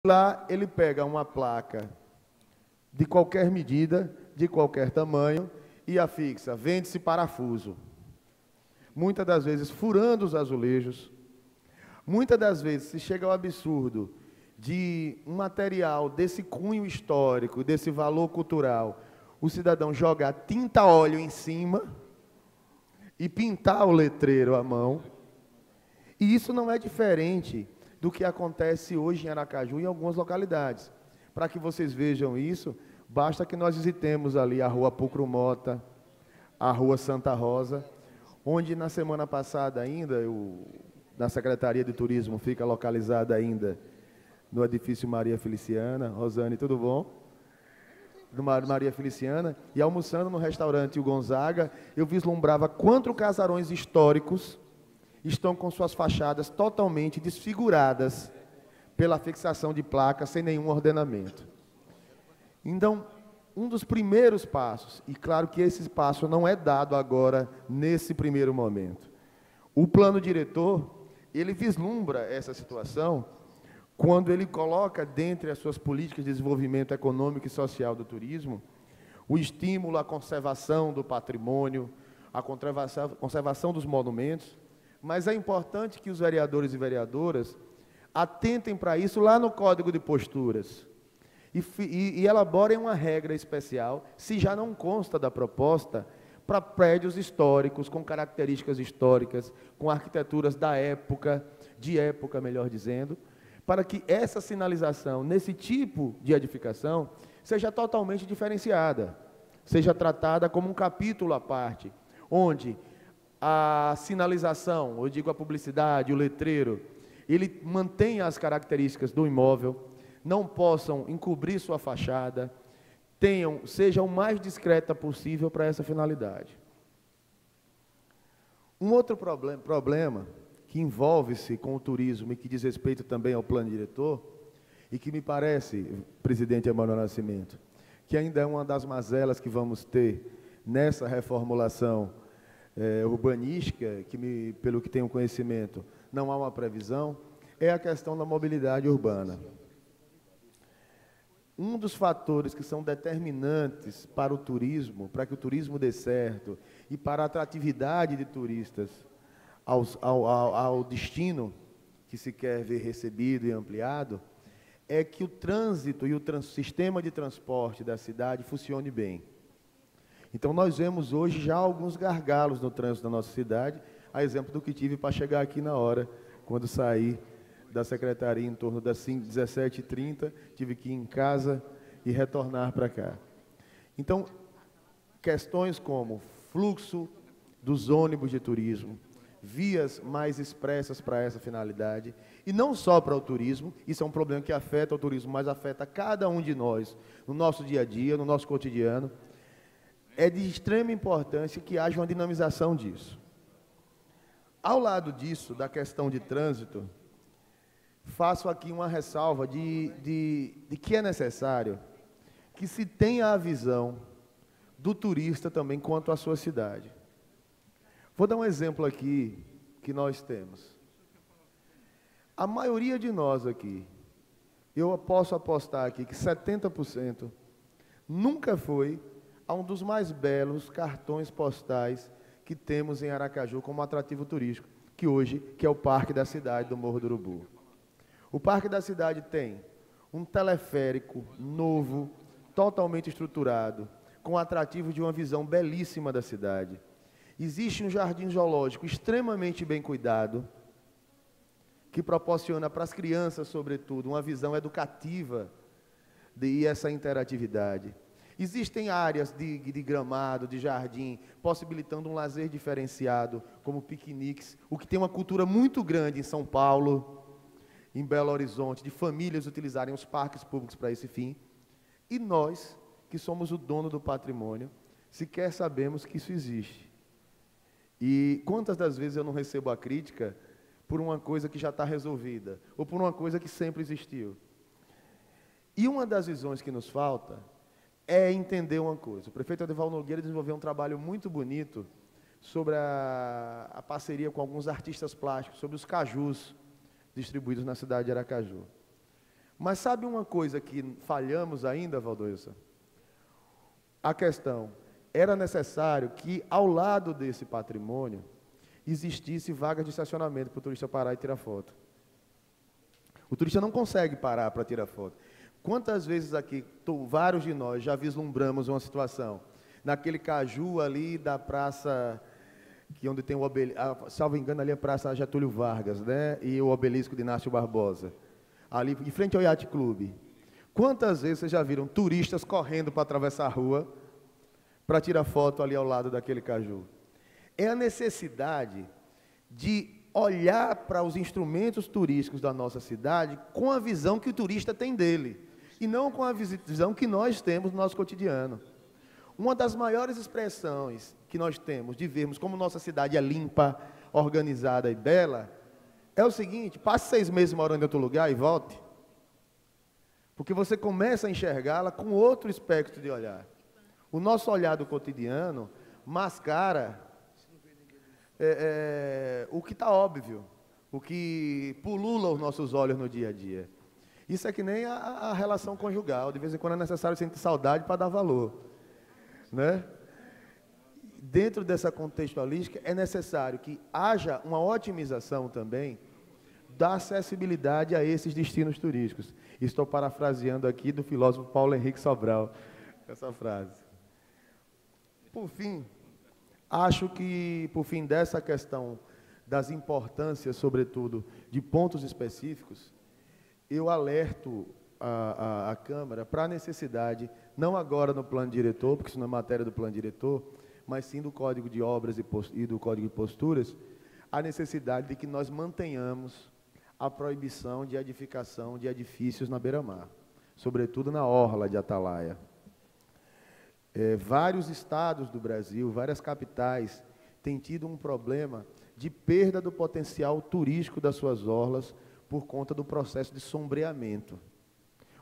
Lá ele pega uma placa de qualquer medida, de qualquer tamanho, e afixa, vende-se parafuso. Muitas das vezes furando os azulejos, muitas das vezes se chega ao absurdo de um material desse cunho histórico, desse valor cultural, o cidadão jogar tinta óleo em cima e pintar o letreiro à mão. E isso não é diferente do que acontece hoje em Aracaju e em algumas localidades. Para que vocês vejam isso, basta que nós visitemos ali a Rua Pucro Mota, a Rua Santa Rosa, onde na semana passada ainda, na Secretaria de Turismo fica localizada ainda no edifício Maria Feliciana. Rosane, tudo bom? Do Maria Feliciana. E almoçando no restaurante O Gonzaga, eu vislumbrava 4 casarões históricos estão com suas fachadas totalmente desfiguradas pela fixação de placas sem nenhum ordenamento. Então, um dos primeiros passos, e claro que esse passo não é dado agora, nesse primeiro momento. O plano diretor, ele vislumbra essa situação quando ele coloca dentre as suas políticas de desenvolvimento econômico e social do turismo, o estímulo à conservação do patrimônio, à conservação dos monumentos, mas é importante que os vereadores e vereadoras atentem para isso lá no Código de Posturas e elaborem uma regra especial, se já não consta da proposta, para prédios históricos, com características históricas, com arquiteturas da época, de época, melhor dizendo, para que essa sinalização, nesse tipo de edificação, seja totalmente diferenciada, seja tratada como um capítulo à parte, onde a sinalização, eu digo a publicidade, o letreiro, ele mantenha as características do imóvel, não possam encobrir sua fachada, sejam o mais discreta possível para essa finalidade. Um outro problema que envolve-se com o turismo e que diz respeito também ao plano diretor, e que me parece, presidente Emanuel Nascimento, que ainda é uma das mazelas que vamos ter nessa reformulação urbanística, que pelo que tenho conhecimento, não há uma previsão, é a questão da mobilidade urbana. Um dos fatores que são determinantes para o turismo, para que o turismo dê certo, e para a atratividade de turistas ao destino que se quer ver recebido e ampliado, é que o trânsito e o sistema de transporte da cidade funcione bem. Então, nós vemos hoje já alguns gargalos no trânsito da nossa cidade, a exemplo do que tive para chegar aqui na hora, quando saí da secretaria em torno das 17h30, tive que ir em casa e retornar para cá. Então, questões como fluxo dos ônibus de turismo, vias mais expressas para essa finalidade, e não só para o turismo, isso é um problema que afeta o turismo, mas afeta cada um de nós, no nosso dia a dia, no nosso cotidiano. É de extrema importância que haja uma dinamização disso. Ao lado disso, da questão de trânsito, faço aqui uma ressalva de que é necessário que se tenha a visão do turista também quanto à sua cidade. Vou dar um exemplo aqui que nós temos. A maioria de nós aqui, eu posso apostar aqui que 70% nunca foi a um dos mais belos cartões postais que temos em Aracaju como atrativo turístico, que é o Parque da Cidade do Morro do Urubu. O Parque da Cidade tem um teleférico novo, totalmente estruturado, com atrativo de uma visão belíssima da cidade. Existe um jardim zoológico extremamente bem cuidado, que proporciona para as crianças, sobretudo, uma visão educativa e essa interatividade. Existem áreas de gramado, de jardim, possibilitando um lazer diferenciado, como piqueniques, o que tem uma cultura muito grande em São Paulo, em Belo Horizonte, de famílias utilizarem os parques públicos para esse fim. E nós, que somos o dono do patrimônio, sequer sabemos que isso existe. E quantas das vezes eu não recebo a crítica por uma coisa que já está resolvida, ou por uma coisa que sempre existiu. E uma das visões que nos falta é entender uma coisa. O prefeito Adevaldo Nogueira desenvolveu um trabalho muito bonito sobre a parceria com alguns artistas plásticos, sobre os cajus distribuídos na cidade de Aracaju. Mas sabe uma coisa que falhamos ainda, Valdoilson? A questão, era necessário que, ao lado desse patrimônio, existisse vagas de estacionamento para o turista parar e tirar foto. O turista não consegue parar para tirar foto. Quantas vezes aqui, vários de nós já vislumbramos uma situação, naquele caju ali da praça, que onde tem o obelisco, salvo engano, ali é a Praça Getúlio Vargas, né? E o obelisco de Inácio Barbosa, ali em frente ao Yacht Clube. Quantas vezes vocês já viram turistas correndo para atravessar a rua, para tirar foto ali ao lado daquele caju? É a necessidade de olhar para os instrumentos turísticos da nossa cidade com a visão que o turista tem dele, e não com a visão que nós temos no nosso cotidiano. Uma das maiores expressões que nós temos de vermos como nossa cidade é limpa, organizada e bela, é o seguinte: passe 6 meses morando em outro lugar e volte, porque você começa a enxergá-la com outro espectro de olhar. O nosso olhar do cotidiano mascara o que está óbvio, o que pulula os nossos olhos no dia a dia. Isso é que nem a relação conjugal. De vez em quando é necessário sentir saudade para dar valor, né? Dentro dessa contextualística, é necessário que haja uma otimização também da acessibilidade a esses destinos turísticos. Estou parafraseando aqui do filósofo Paulo Henrique Sobral, essa frase. Por fim, acho que, por fim dessa questão das importâncias, sobretudo, de pontos específicos, eu alerto a Câmara para a necessidade, não agora no plano diretor, porque isso não é matéria do plano diretor, mas sim do Código de Obras e do Código de Posturas, a necessidade de que nós mantenhamos a proibição de edificação de edifícios na beira-mar, sobretudo na orla de Atalaia. Vários estados do Brasil, várias capitais, têm tido um problema de perda do potencial turístico das suas orlas por conta do processo de sombreamento.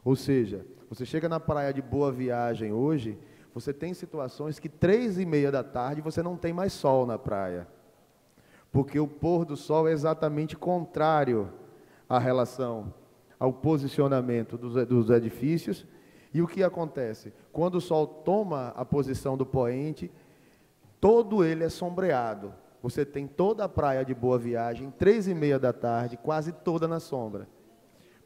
Ou seja, você chega na praia de Boa Viagem hoje, você tem situações que 3h30 da tarde você não tem mais sol na praia, porque o pôr do sol é exatamente contrário à relação, ao posicionamento dos edifícios. E o que acontece? Quando o sol toma a posição do poente, todo ele é sombreado. Você tem toda a praia de Boa Viagem, 3h30 da tarde, quase toda na sombra.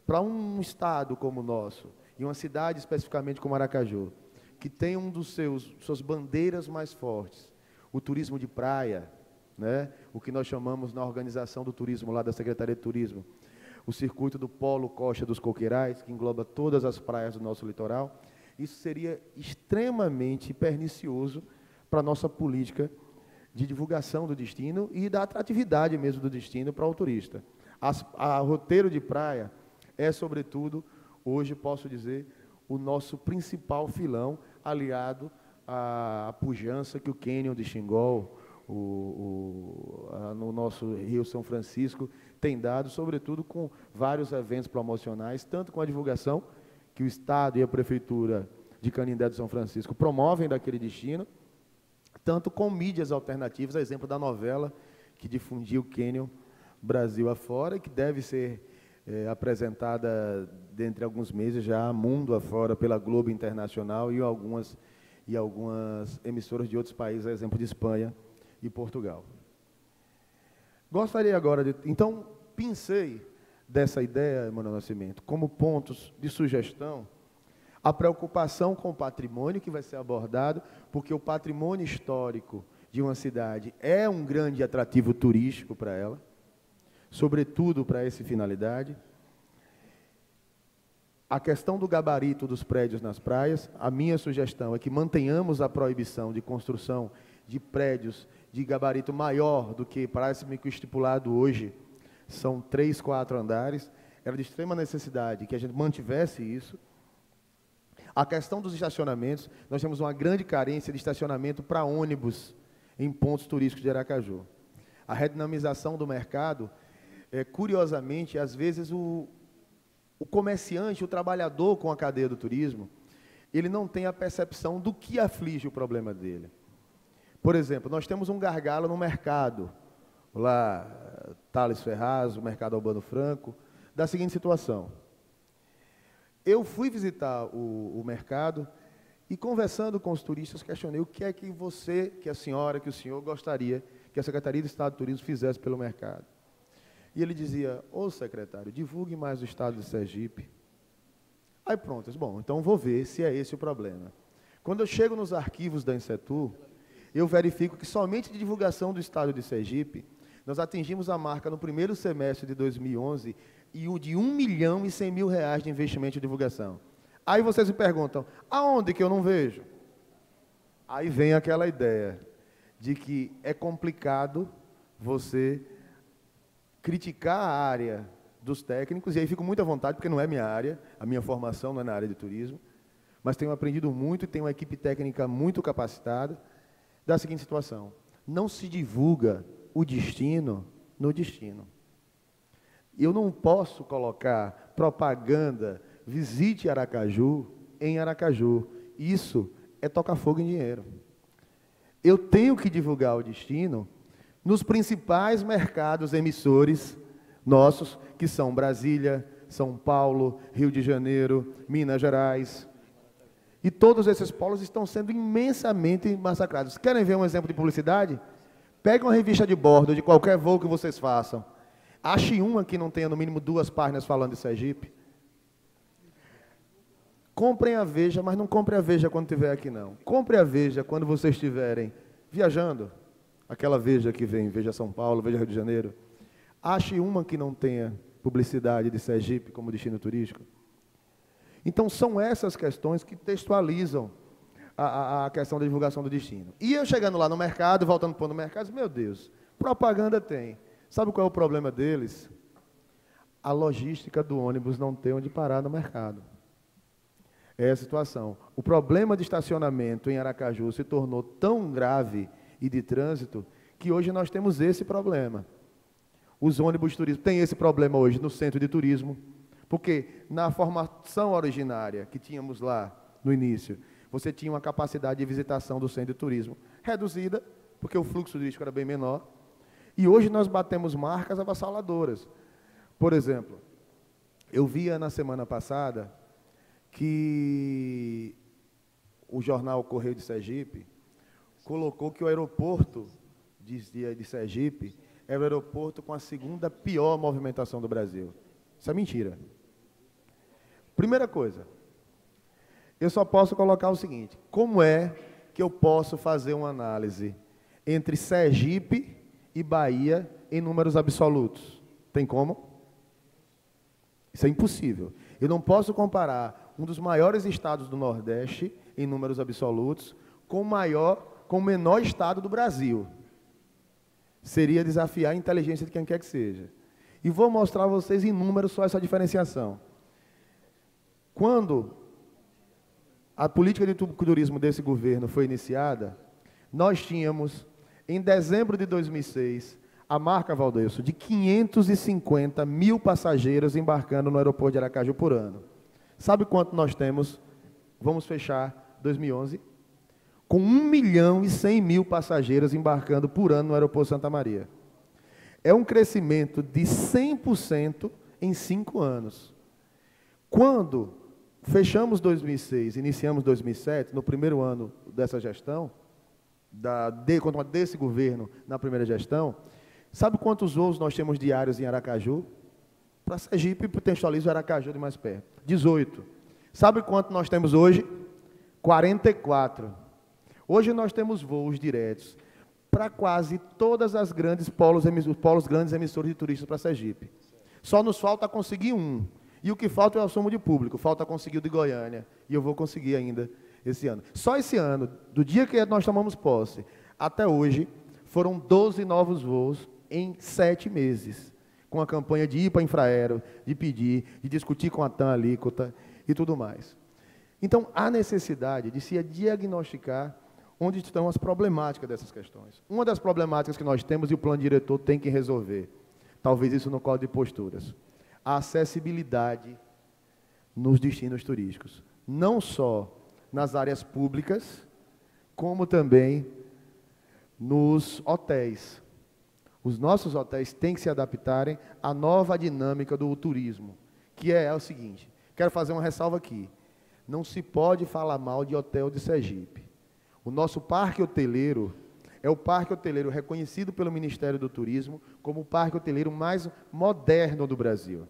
Para um estado como o nosso, e uma cidade especificamente como Aracaju, que tem um dos suas bandeiras mais fortes, o turismo de praia, né? O que nós chamamos na organização do turismo lá da Secretaria de Turismo, o circuito do Polo Costa dos Coqueirais, que engloba todas as praias do nosso litoral, isso seria extremamente pernicioso para a nossa política de divulgação do destino e da atratividade mesmo do destino para o turista. A roteiro de praia é, sobretudo, hoje posso dizer, o nosso principal filão, aliado à pujança que o Cânion de Xingol, no nosso Rio São Francisco, tem dado, sobretudo com vários eventos promocionais, tanto com a divulgação que o Estado e a Prefeitura de Canindé do São Francisco promovem daquele destino, tanto com mídias alternativas, a exemplo da novela que difundiu o Cânion Brasil afora e que deve ser apresentada dentro de alguns meses já mundo afora pela Globo Internacional e algumas emissoras de outros países, a exemplo de Espanha e Portugal. Gostaria agora de... Então, pensei dessa ideia, Manuel Nascimento, como pontos de sugestão, a preocupação com o patrimônio que vai ser abordado, porque o patrimônio histórico de uma cidade é um grande atrativo turístico para ela, sobretudo para essa finalidade. A questão do gabarito dos prédios nas praias, a minha sugestão é que mantenhamos a proibição de construção de prédios de gabarito maior do que parece-me que o estipulado hoje são 3, 4 andares. Era de extrema necessidade que a gente mantivesse isso. A questão dos estacionamentos, nós temos uma grande carência de estacionamento para ônibus em pontos turísticos de Aracaju. A redinamização do mercado, curiosamente, às vezes o comerciante, o trabalhador com a cadeia do turismo, ele não tem a percepção do que aflige o problema dele. Por exemplo, nós temos um gargalo no mercado, lá, Thales Ferraz, o mercado Albano Franco, da seguinte situação. eu fui visitar o mercado e, conversando com os turistas, questionei o que é que você, que a senhora, que o senhor gostaria que a Secretaria de Estado de Turismo fizesse pelo mercado. E ele dizia: ô secretário, divulgue mais o estado de Sergipe. Aí pronto, eu disse, bom, então vou ver se é esse o problema. Quando eu chego nos arquivos da Insetur, eu verifico que somente de divulgação do estado de Sergipe, nós atingimos a marca no primeiro semestre de 2011 de R$1.100.000 de investimento em divulgação. Aí vocês me perguntam, aonde que eu não vejo? Aí vem aquela ideia de que é complicado você criticar a área dos técnicos, e aí fico muito à vontade, porque não é minha área, a minha formação não é na área de turismo, mas tenho aprendido muito e tenho uma equipe técnica muito capacitada, da seguinte situação: não se divulga o destino no destino. Eu não posso colocar propaganda, visite Aracaju, em Aracaju. Isso é tocar fogo em dinheiro. Eu tenho que divulgar o destino nos principais mercados emissores nossos, que são Brasília, São Paulo, Rio de Janeiro, Minas Gerais. E todos esses polos estão sendo imensamente massacrados. Querem ver um exemplo de publicidade? Pegue uma revista de bordo de qualquer voo que vocês façam. Ache uma que não tenha no mínimo 2 páginas falando de Sergipe. Comprem a Veja, mas não comprem a Veja quando estiver aqui, não. Compre a Veja quando vocês estiverem viajando. Aquela Veja que vem, Veja São Paulo, Veja Rio de Janeiro. Ache uma que não tenha publicidade de Sergipe como destino turístico. Então, são essas questões que textualizam a questão da divulgação do destino. E eu chegando lá no mercado, voltando para o mercado, meu Deus, propaganda tem. Sabe qual é o problema deles? A logística do ônibus não tem onde parar no mercado. É a situação. O problema de estacionamento em Aracaju se tornou tão grave e de trânsito que hoje nós temos esse problema. Os ônibus turísticos têm esse problema hoje no centro de turismo, porque na formação originária que tínhamos lá no início, você tinha uma capacidade de visitação do centro de turismo reduzida, porque o fluxo turístico era bem menor, e hoje nós batemos marcas avassaladoras. Por exemplo, eu via na semana passada que o jornal Correio de Sergipe colocou que o aeroporto de Sergipe era o aeroporto com a segunda pior movimentação do Brasil. Isso é mentira. Primeira coisa, eu só posso colocar o seguinte: como é que eu posso fazer uma análise entre Sergipe e Bahia em números absolutos? Tem como? Isso é impossível. Eu não posso comparar um dos maiores estados do Nordeste, em números absolutos, com o menor estado do Brasil. Seria desafiar a inteligência de quem quer que seja. E vou mostrar a vocês em números só essa diferenciação. Quando a política de turismo desse governo foi iniciada, nós tínhamos, em dezembro de 2006, a marca, Valdeilson, de 550 mil passageiros embarcando no aeroporto de Aracaju por ano. Sabe quanto nós temos? Vamos fechar 2011? Com 1.100.000 passageiros embarcando por ano no aeroporto Santa Maria. É um crescimento de 100% em 5 anos. Quando fechamos 2006, iniciamos 2007, no primeiro ano dessa gestão, desse governo, na primeira gestão, sabe quantos voos nós temos diários em Aracaju? Para Sergipe, potencializo Aracaju de mais perto. 18. Sabe quanto nós temos hoje? 44. Hoje nós temos voos diretos para quase todas as grandes polos grandes emissores de turistas para Sergipe. Só nos falta conseguir um. E o que falta é o assomo de público. Falta conseguir o de Goiânia. E eu vou conseguir ainda esse ano. Só esse ano, do dia que nós tomamos posse até hoje, foram 12 novos voos em 7 meses. Com a campanha de ir para a Infraero, de pedir, de discutir com a TAM alíquota e tudo mais. Então, há necessidade de se diagnosticar onde estão as problemáticas dessas questões. Uma das problemáticas que nós temos e o plano diretor tem que resolver, talvez isso no código de posturas, a acessibilidade nos destinos turísticos. Não só nas áreas públicas, como também nos hotéis. Os nossos hotéis têm que se adaptarem à nova dinâmica do turismo, que é o seguinte: quero fazer uma ressalva aqui. Não se pode falar mal de hotel de Sergipe. O nosso parque hoteleiro é o parque hoteleiro reconhecido pelo Ministério do Turismo como o parque hoteleiro mais moderno do Brasil.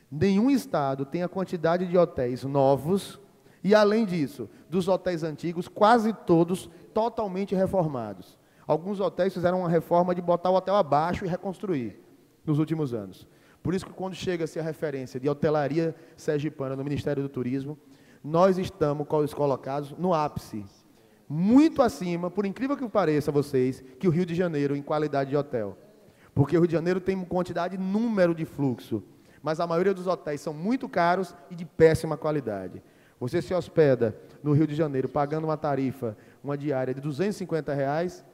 Nenhum estado tem a quantidade de hotéis novos e, além disso, dos hotéis antigos, quase todos totalmente reformados. Alguns hotéis fizeram uma reforma de botar o hotel abaixo e reconstruir nos últimos anos. Por isso que quando chega-se a referência de hotelaria sergipana no Ministério do Turismo, nós estamos colocados no ápice, muito acima, por incrível que pareça a vocês, que o Rio de Janeiro em qualidade de hotel. Porque o Rio de Janeiro tem uma quantidade, número de fluxo, mas a maioria dos hotéis são muito caros e de péssima qualidade. Você se hospeda no Rio de Janeiro pagando uma tarifa, uma diária de R$ 250,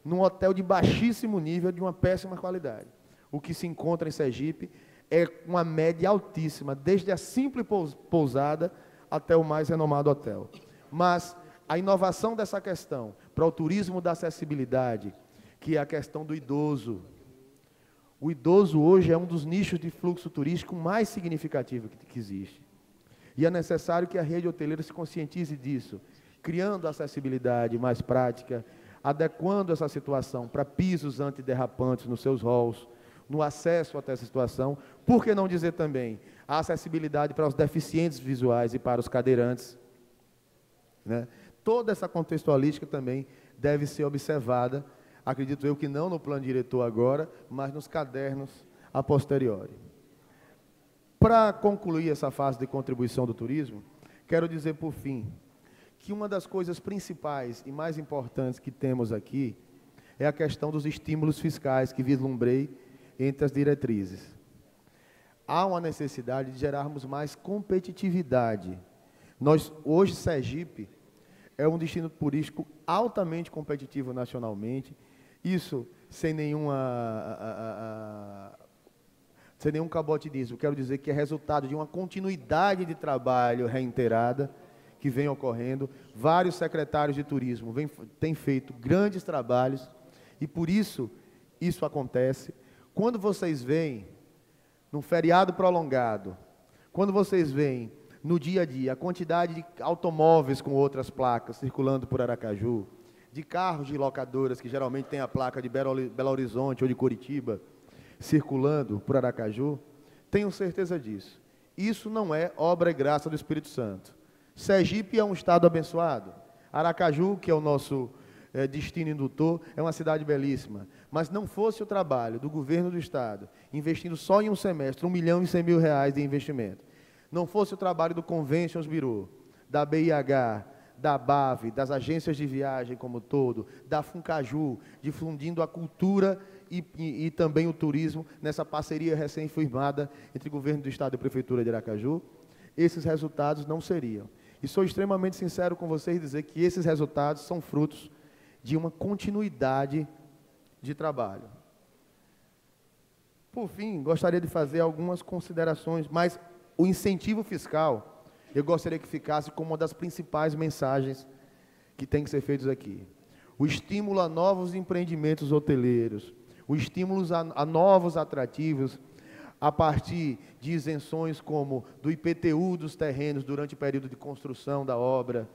num hotel de baixíssimo nível, de uma péssima qualidade. O que se encontra em Sergipe é uma média altíssima, desde a simples pousada até o mais renomado hotel. Mas a inovação dessa questão para o turismo da acessibilidade, que é a questão do idoso. O idoso hoje é um dos nichos de fluxo turístico mais significativo que existe. E é necessário que a rede hoteleira se conscientize disso, criando acessibilidade mais prática, adequando essa situação para pisos antiderrapantes nos seus halls, no acesso até essa situação. Por que não dizer também a acessibilidade para os deficientes visuais e para os cadeirantes, né? Toda essa contextualística também deve ser observada, acredito eu que não no plano diretor agora, mas nos cadernos a posteriori. Para concluir essa fase de contribuição do turismo, quero dizer por fim que uma das coisas principais e mais importantes que temos aqui é a questão dos estímulos fiscais que vislumbrei entre as diretrizes. Há uma necessidade de gerarmos mais competitividade. Hoje, Sergipe é um destino turístico altamente competitivo nacionalmente, isso sem nenhum cabotinismo. Quero dizer que é resultado de uma continuidade de trabalho reiterada que vem ocorrendo. Vários secretários de turismo têm feito grandes trabalhos e, por isso, isso acontece. Quando vocês veem, num feriado prolongado, quando vocês veem no dia a dia a quantidade de automóveis com outras placas circulando por Aracaju, de carros de locadoras que geralmente têm a placa de Belo Horizonte ou de Curitiba circulando por Aracaju, tenho certeza disso. Isso não é obra e graça do Espírito Santo. Sergipe é um estado abençoado. Aracaju, que é o nosso destino indutor, é uma cidade belíssima. Mas não fosse o trabalho do governo do estado, investindo só em um semestre R$ 1.100.000 de investimento, não fosse o trabalho do Conventions Bureau, da BIH, da BAV, das agências de viagem como um todo, da Funcaju, difundindo a cultura e também o turismo nessa parceria recém-firmada entre o governo do estado e a prefeitura de Aracaju, esses resultados não seriam. E sou extremamente sincero com vocês em dizer que esses resultados são frutos de uma continuidade de trabalho. Por fim, gostaria de fazer algumas considerações, mas o incentivo fiscal, eu gostaria que ficasse como uma das principais mensagens que tem que ser feitas aqui. O estímulo a novos empreendimentos hoteleiros, o estímulo a novos atrativos, a partir de isenções como do IPTU dos terrenos durante o período de construção da obra,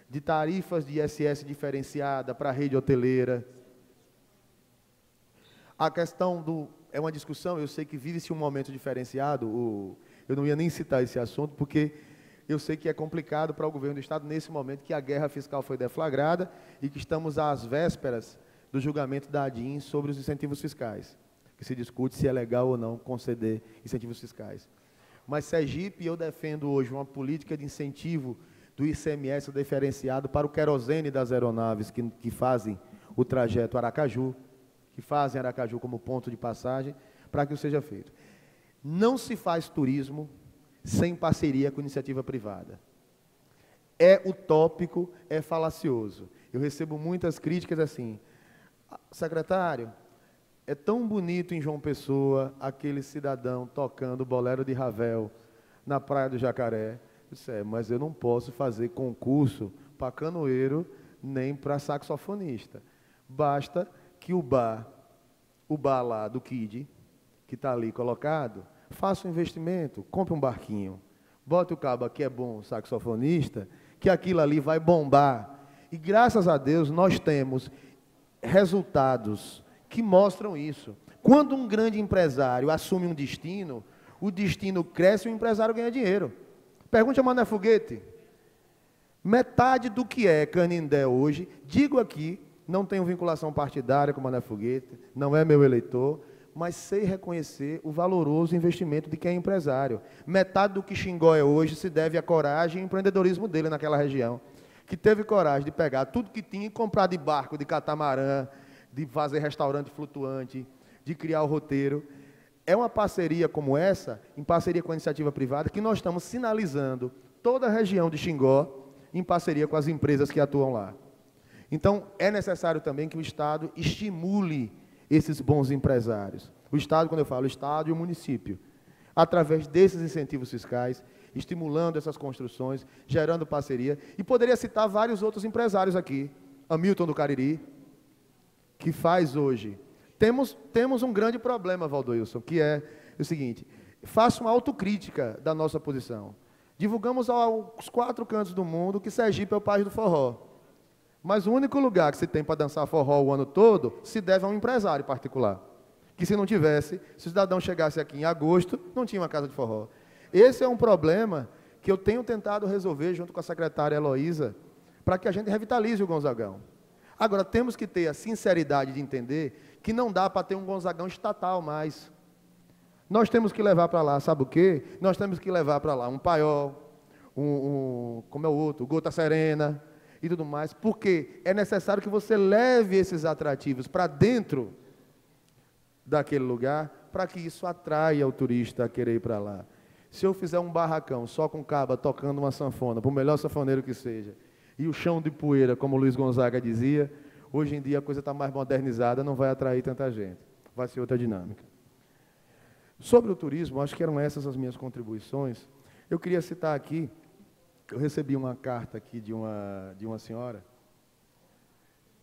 de tarifas de ISS diferenciada para a rede hoteleira. A questão é uma discussão, eu sei que vive-se um momento diferenciado, eu não ia nem citar esse assunto, porque eu sei que é complicado para o governo do estado nesse momento que a guerra fiscal foi deflagrada e que estamos às vésperas do julgamento da ADIM sobre os incentivos fiscais, que se discute se é legal ou não conceder incentivos fiscais. Mas Sergipe, eu defendo hoje uma política de incentivo do ICMS diferenciado para o querosene das aeronaves que fazem o trajeto Aracaju, que fazem Aracaju como ponto de passagem, para que isso seja feito. Não se faz turismo sem parceria com iniciativa privada. É utópico, é falacioso. Eu recebo muitas críticas assim, secretário, é tão bonito em João Pessoa, aquele cidadão tocando o bolero de Ravel na Praia do Jacaré. Eu disse, mas eu não posso fazer concurso para canoeiro nem para saxofonista. Basta que o bar lá do Kid, que está ali colocado, faça um investimento, compre um barquinho, bota o cabo que é bom saxofonista, que aquilo ali vai bombar. E graças a Deus nós temos resultados que mostram isso. Quando um grande empresário assume um destino, o destino cresce e o empresário ganha dinheiro. Pergunte a Mané Foguete. Metade do que é Canindé hoje, digo aqui, não tenho vinculação partidária com Mané Foguete, não é meu eleitor, mas sei reconhecer o valoroso investimento de quem é empresário. Metade do que Xingó é hoje se deve à coragem e empreendedorismo dele naquela região, que teve coragem de pegar tudo que tinha e comprar de barco, de catamarã, de fazer restaurante flutuante, de criar o roteiro. É uma parceria como essa, em parceria com a iniciativa privada, que nós estamos sinalizando toda a região de Xingó, em parceria com as empresas que atuam lá. Então, é necessário também que o Estado estimule esses bons empresários. O Estado, quando eu falo Estado e o município, através desses incentivos fiscais, estimulando essas construções, gerando parceria. E poderia citar vários outros empresários aqui. Hamilton do Cariri, que faz hoje. Temos um grande problema, Valdoilson, que é o seguinte: faço uma autocrítica da nossa posição. Divulgamos aos 4 cantos do mundo que Sergipe é o país do forró. Mas o único lugar que se tem para dançar forró o ano todo se deve a um empresário particular. Que se não tivesse, se o cidadão chegasse aqui em agosto, não tinha uma casa de forró. Esse é um problema que eu tenho tentado resolver junto com a secretária Heloísa, para que a gente revitalize o Gonzagão. Agora, temos que ter a sinceridade de entender que não dá para ter um Gonzagão estatal mais. Nós temos que levar para lá, sabe o quê? Nós temos que levar para lá um Paiol, como é o outro, Gota Serena e tudo mais, porque é necessário que você leve esses atrativos para dentro daquele lugar, para que isso atraia o turista a querer ir para lá. Se eu fizer um barracão só com caba tocando uma sanfona, por melhor sanfoneiro que seja, e o chão de poeira, como o Luiz Gonzaga dizia, hoje em dia a coisa está mais modernizada, não vai atrair tanta gente. Vai ser outra dinâmica. Sobre o turismo, acho que eram essas as minhas contribuições. Eu queria citar aqui, eu recebi uma carta aqui de uma senhora,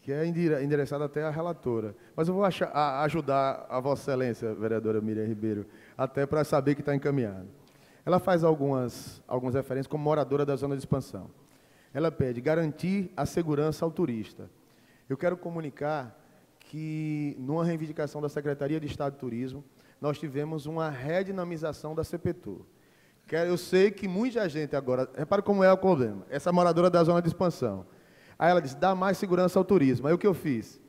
que é endereçada até à relatora. Mas eu vou ajudar a Vossa Excelência, vereadora Miriam Ribeiro, até para saber que está encaminhado. Ela faz algumas referências como moradora da zona de expansão. Ela pede garantir a segurança ao turista. Eu quero comunicar que, numa reivindicação da Secretaria de Estado de Turismo, nós tivemos uma redinamização da CPTUR. Eu sei que muita gente agora... Repare como é o problema. Essa moradora da zona de expansão. Aí ela disse, dá mais segurança ao turismo. Aí o que eu fiz?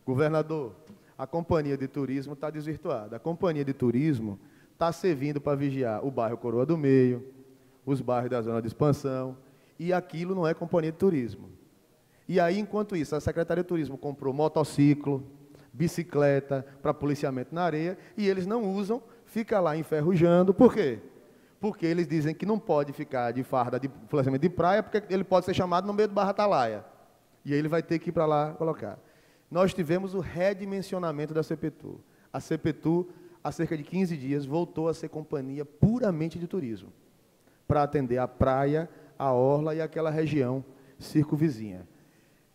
Governador, a companhia de turismo está desvirtuada. A companhia de turismo está servindo para vigiar o bairro Coroa do Meio, os bairros da zona de expansão, e aquilo não é companhia de turismo. E aí, enquanto isso, a Secretaria de Turismo comprou motociclo, bicicleta para policiamento na areia, e eles não usam, fica lá enferrujando. Por quê? Porque eles dizem que não pode ficar de farda de policiamento de praia, porque ele pode ser chamado no meio do Barra Atalaia. E aí ele vai ter que ir para lá colocar. Nós tivemos o redimensionamento da CPTUR. A CPTUR, há cerca de 15 dias, voltou a ser companhia puramente de turismo, para atender a praia, a orla e aquela região circunvizinha.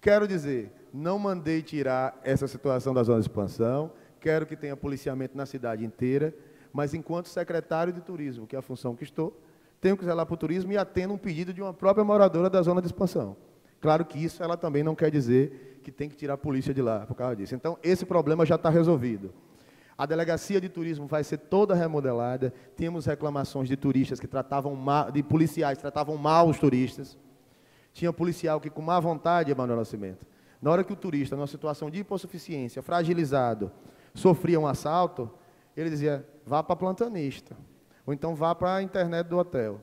Quero dizer, não mandei tirar essa situação da zona de expansão, quero que tenha policiamento na cidade inteira, mas enquanto secretário de turismo, que é a função que estou, tenho que zelar para o turismo e atendo um pedido de uma própria moradora da zona de expansão. Claro que isso ela também não quer dizer que tem que tirar a polícia de lá por causa disso. Então, esse problema já está resolvido. A delegacia de turismo vai ser toda remodelada, temos reclamações de turistas que tratavam mal, de policiais que tratavam mal os turistas. Tinha policial que, com má vontade, Emanuel Nascimento, na hora que o turista, numa situação de hipossuficiência, fragilizado, sofria um assalto, ele dizia, vá para plantanista, ou então vá para a internet do hotel.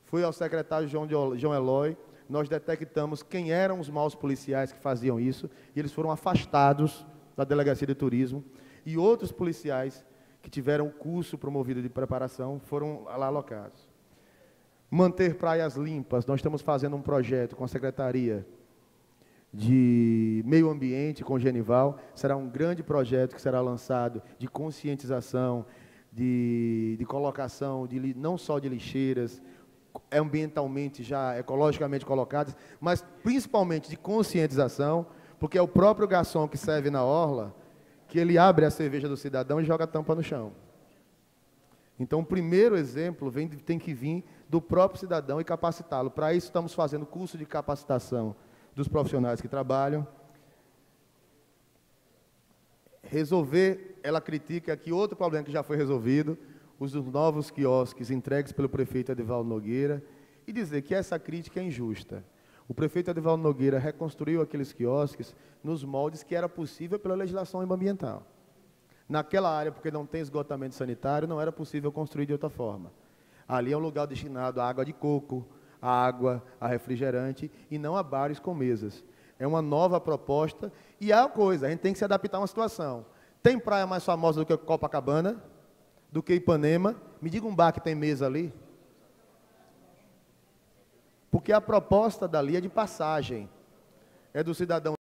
Fui ao secretário João Eloy, nós detectamos quem eram os maus policiais que faziam isso, e eles foram afastados da delegacia de turismo, e outros policiais que tiveram o curso promovido de preparação foram lá alocados. Manter praias limpas, nós estamos fazendo um projeto com a Secretaria de Meio Ambiente, com o Genival, será um grande projeto que será lançado de conscientização, de colocação, não só de lixeiras, ambientalmente já ecologicamente colocadas, mas principalmente de conscientização, porque é o próprio garçom que serve na orla, que ele abre a cerveja do cidadão e joga a tampa no chão. Então, o primeiro exemplo tem que vir do próprio cidadão e capacitá-lo. Para isso, estamos fazendo curso de capacitação dos profissionais que trabalham. Resolver, ela critica aqui outro problema que já foi resolvido, os novos quiosques entregues pelo prefeito Edivaldo Nogueira, e dizer que essa crítica é injusta. O prefeito Edivaldo Nogueira reconstruiu aqueles quiosques nos moldes que era possível pela legislação ambiental. Naquela área, porque não tem esgotamento sanitário, não era possível construir de outra forma. Ali é um lugar destinado à água de coco, à água, a refrigerante, e não a bares com mesas. É uma nova proposta, e há coisa, a gente tem que se adaptar a uma situação. Tem praia mais famosa do que Copacabana, do que Ipanema? Me diga um bar que tem mesa ali. Porque a proposta dali é de passagem, é do cidadão